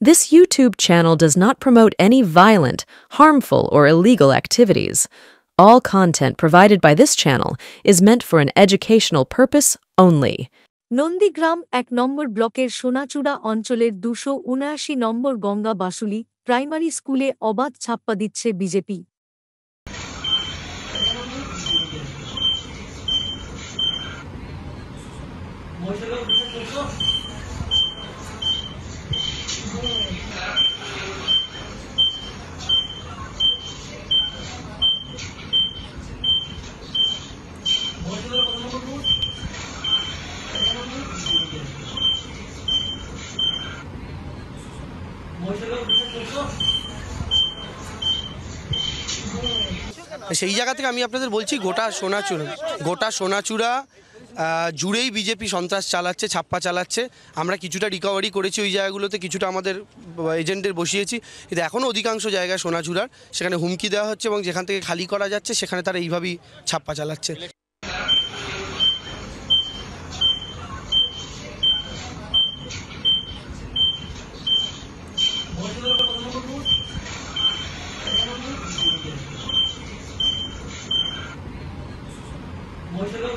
This YouTube channel does not promote any violent, harmful, or illegal activities. All content provided by this channel is meant for an educational purpose only. Nandigram ১ নম্বর ব্লকের সোনাচূড়া অঞ্চলের ২৭৯ নম্বর Ganga Basuli primary স্কুলে অবাধ ছাপ্পা দিচ্ছে BJP. সেই জায়গা থেকে আমি আপনাদের বলছি গোটা সোনাচূড়া জুড়েই বিজেপি সন্ত্রাস চালাচ্ছে, ছাপ্পা চালাচ্ছে। আমরা কিছুটা রিকভারি করেছি ওই জায়গাগুলোতে, কিছুটা আমাদের এজেন্টদের বসিয়েছি, কিন্তু এখনও অধিকাংশ জায়গায় সোনাচূড়ার সেখানে হুমকি দেওয়া হচ্ছে এবং যেখান থেকে খালি করা যাচ্ছে সেখানে তারা এইভাবেই ছাপ্পা চালাচ্ছে। মহিলা